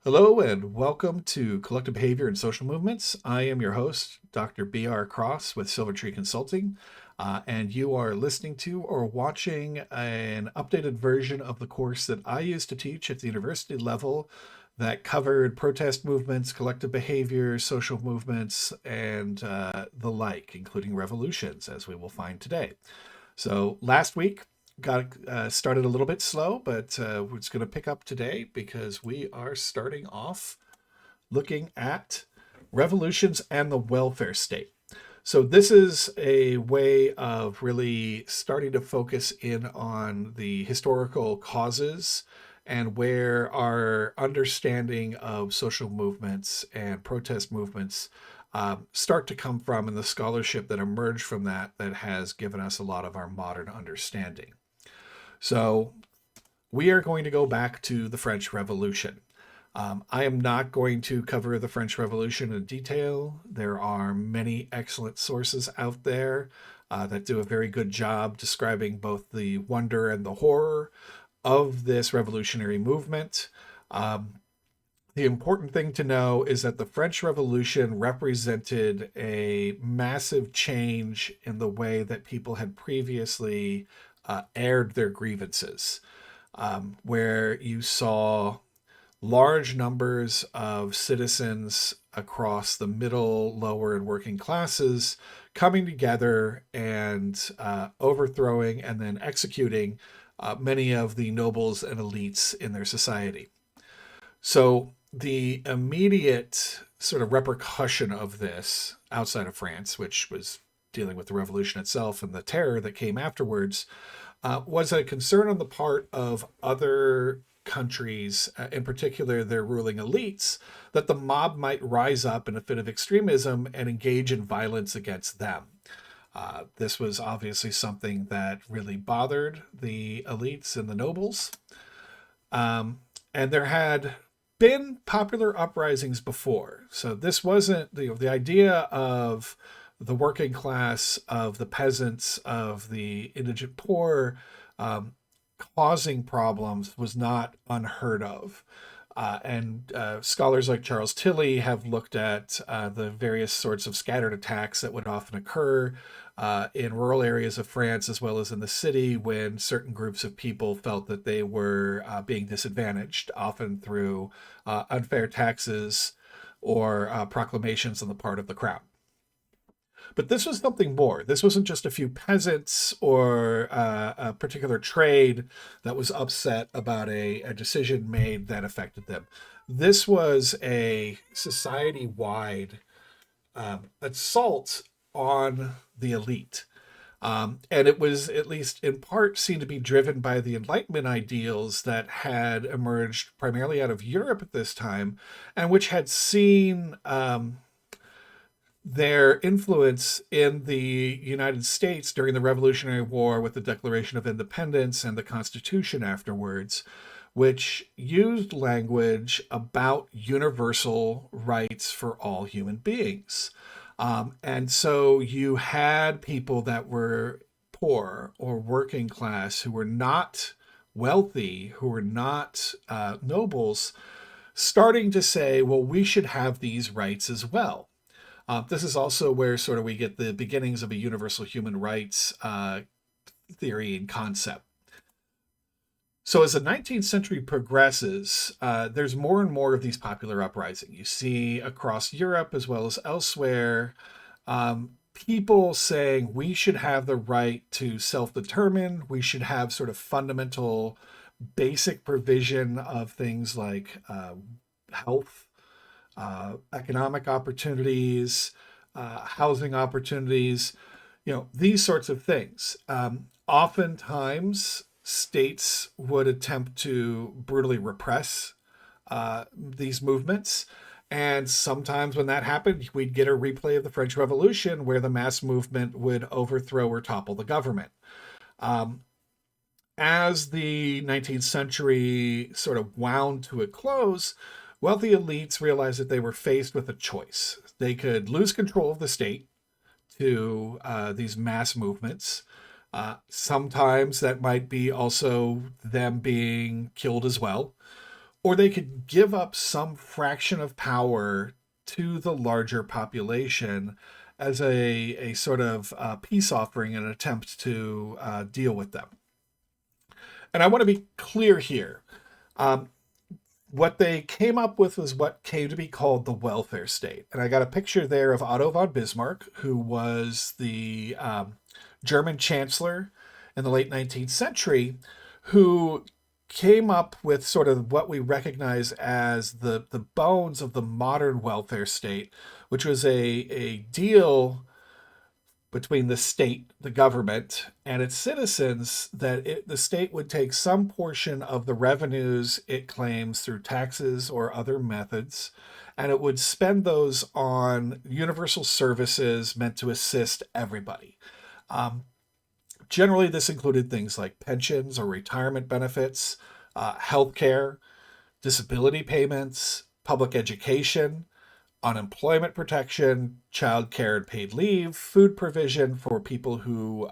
Hello and welcome to Collective Behavior and Social Movements. I am your host, Dr. B.R. Cross with Silvertree Consulting, and you are listening to or watching an updated version of the course that I used to teach at the university level that covered protest movements, collective behavior, social movements, and the like, including revolutions, as we will find today. So last week, got started a little bit slow, but we're just going to pick up today because we are starting off looking at revolutions and the welfare state. So this is a way of really starting to focus in on the historical causes and where our understanding of social movements and protest movements start to come from, and the scholarship that emerged from that has given us a lot of our modern understanding. So we are going to go back to the French Revolution. I am not going to cover the French Revolution in detail. There are many excellent sources out there that do a very good job describing both the wonder and the horror of this revolutionary movement. The important thing to know is that the French Revolution represented a massive change in the way that people had previously aired their grievances, where you saw large numbers of citizens across the middle, lower, and working classes coming together and overthrowing and then executing many of the nobles and elites in their society. So the immediate sort of repercussion of this outside of France, which was dealing with the revolution itself and the terror that came afterwards, was a concern on the part of other countries, in particular their ruling elites, that the mob might rise up in a fit of extremism and engage in violence against them. This was obviously something that really bothered the elites and the nobles. And there had been popular uprisings before. So this wasn't the idea of the working class, of the peasants, of the indigent poor causing problems was not unheard of. And scholars like Charles Tilly have looked at the various sorts of scattered attacks that would often occur in rural areas of France as well as in the city when certain groups of people felt that they were being disadvantaged, often through unfair taxes or proclamations on the part of the crown. But this was something more. This wasn't just a few peasants or a particular trade that was upset about a decision made that affected them. This was a society wide assault on the elite. And it was, at least in part, seen to be driven by the Enlightenment ideals that had emerged primarily out of Europe at this time, and which had seen their influence in the United States during the Revolutionary War with the Declaration of Independence and the Constitution afterwards, which used language about universal rights for all human beings. And so you had people that were poor or working class who were not wealthy, who were not nobles, starting to say, well, we should have these rights as well. This is also where sort of we get the beginnings of a universal human rights theory and concept. So as the 19th century progresses, there's more and more of these popular uprisings. You see across Europe as well as elsewhere, people saying we should have the right to self-determine. We should have sort of fundamental basic provision of things like health, economic opportunities, housing opportunities, these sorts of things. Oftentimes, states would attempt to brutally repress these movements. And sometimes when that happened, we'd get a replay of the French Revolution where the mass movement would overthrow or topple the government. As the 19th century sort of wound to a close, wealthy elites realized that they were faced with a choice. They could lose control of the state to these mass movements. Sometimes that might be also them being killed as well. or they could give up some fraction of power to the larger population as a sort of peace offering, an attempt to deal with them. And I want to be clear here. Um, what they came up with was what came to be called the welfare state. And I got a picture there of Otto von Bismarck, who was the German chancellor in the late 19th century, who came up with sort of what we recognize as the bones of the modern welfare state, which was a deal between the state, the government, and its citizens, that the state would take some portion of the revenues it claims through taxes or other methods, and it would spend those on universal services meant to assist everybody. Um, Generally, this included things like pensions or retirement benefits, healthcare, disability payments, public education, unemployment protection, child care and paid leave, food provision for people who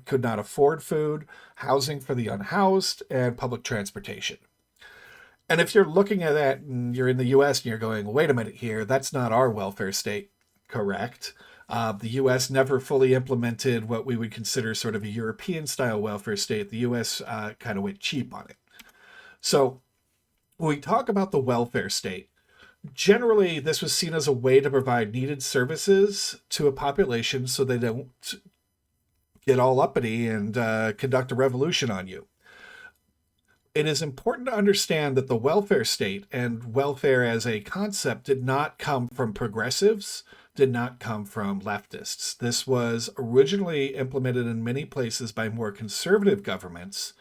could not afford food, housing for the unhoused, and public transportation. And if you're looking at that and you're in the US and you're going, wait a minute here, that's not our welfare state, correct? The US never fully implemented what we would consider sort of a European style welfare state. The US kind of went cheap on it. So when we talk about the welfare state, generally this was seen as a way to provide needed services to a population so they don't get all uppity and conduct a revolution on you. It is important to understand that the welfare state and welfare as a concept did not come from progressives, did not come from leftists. This was originally implemented in many places by more conservative governments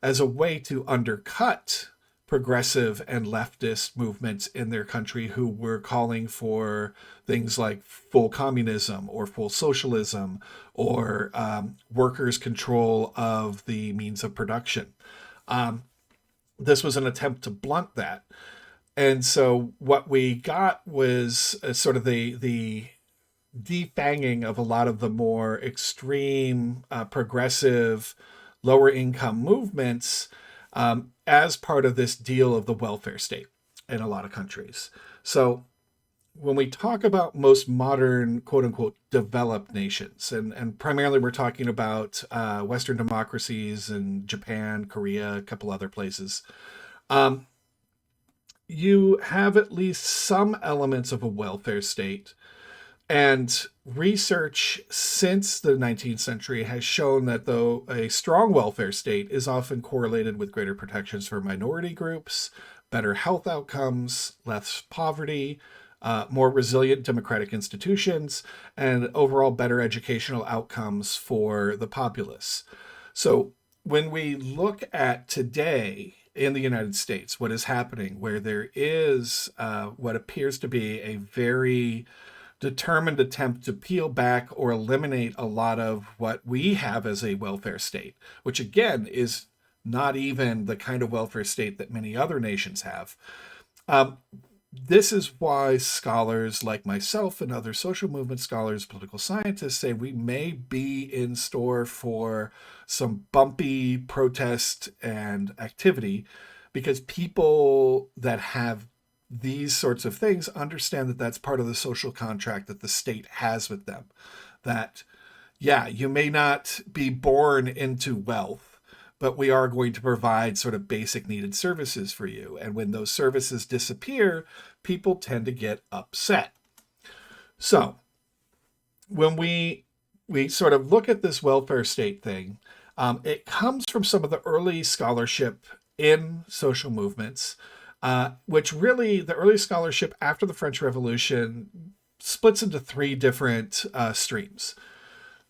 as a way to undercut progressive and leftist movements in their country who were calling for things like full communism or full socialism or workers' control of the means of production. This was an attempt to blunt that. And so what we got was sort of the defanging of a lot of the more extreme, progressive, lower income movements as part of this deal of the welfare state in a lot of countries. So when we talk about most modern, quote unquote, developed nations, and primarily we're talking about Western democracies and Japan, Korea, a couple other places, you have at least some elements of a welfare state. And research since the 19th century has shown that though a strong welfare state is often correlated with greater protections for minority groups, better health outcomes, less poverty, more resilient democratic institutions, and overall better educational outcomes for the populace. So when we look at today in the United States, what is happening, where there is what appears to be a very determined attempt to peel back or eliminate a lot of what we have as a welfare state, which again is not even the kind of welfare state that many other nations have. This is why scholars like myself and other social movement scholars, political scientists say we may be in store for some bumpy protest and activity because people that have these sorts of things understand that that's part of the social contract that the state has with them. That, yeah, you may not be born into wealth, but we are going to provide sort of basic needed services for you. And when those services disappear, people tend to get upset. So when we sort of look at this welfare state thing, it comes from some of the early scholarship in social movements, which really the early scholarship after the French Revolution splits into three different streams.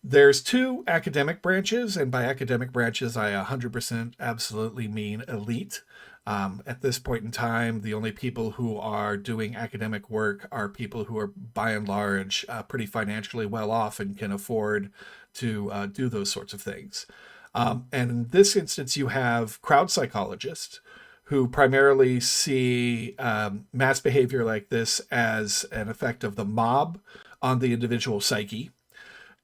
There's two academic branches, and by academic branches, I 100% absolutely mean elite. At this point in time, the only people who are doing academic work are people who are, by and large, pretty financially well off and can afford to do those sorts of things. And in this instance, you have crowd psychologists who primarily see mass behavior like this as an effect of the mob on the individual psyche,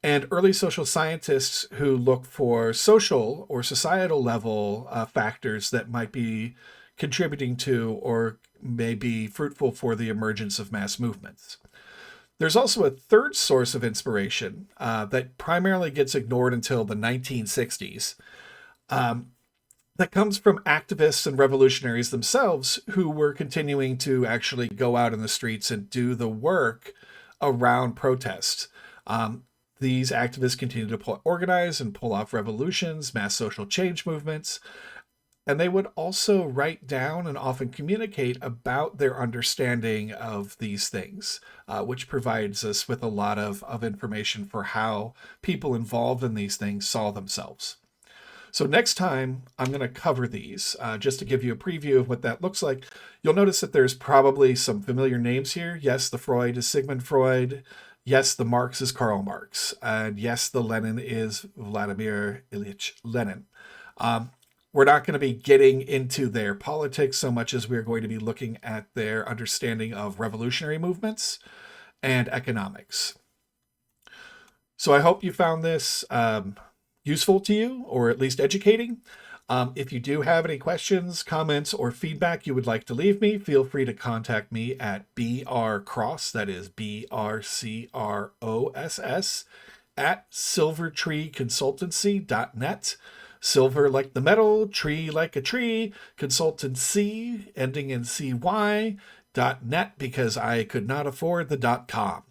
and early social scientists who look for social or societal level factors that might be contributing to or may be fruitful for the emergence of mass movements. There's also a third source of inspiration that primarily gets ignored until the 1960s. That comes from activists and revolutionaries themselves who were continuing to actually go out in the streets and do the work around protests. These activists continue to organize and pull off revolutions, mass social change movements, and they would also write down and often communicate about their understanding of these things, which provides us with a lot of information for how people involved in these things saw themselves. So next time, I'm going to cover these just to give you a preview of what that looks like. You'll notice that there's probably some familiar names here. Yes, the Freud is Sigmund Freud. Yes, the Marx is Karl Marx. And yes, the Lenin is Vladimir Ilyich Lenin. We're not going to be getting into their politics so much as we're going to be looking at their understanding of revolutionary movements and economics. So I hope you found this useful to you, or at least educating. If you do have any questions, comments, or feedback you would like to leave me, feel free to contact me at brcross, that is BRCROSS, at silvertreeconsultancy.net. Silver like the metal, tree like a tree, consultancy ending in CY.net because I could not afford the .com.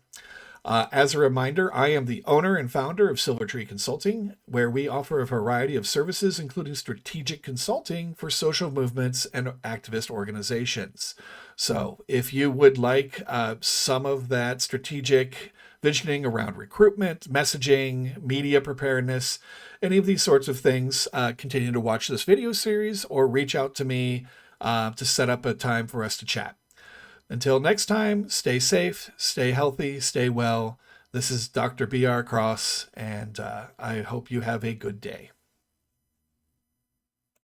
As a reminder, I am the owner and founder of Silvertree Consulting, where we offer a variety of services, including strategic consulting for social movements and activist organizations. So if you would like some of that strategic visioning around recruitment, messaging, media preparedness, any of these sorts of things, continue to watch this video series or reach out to me to set up a time for us to chat. Until next time, stay safe, stay healthy, stay well. This is Dr. B.R. Cross, and I hope you have a good day.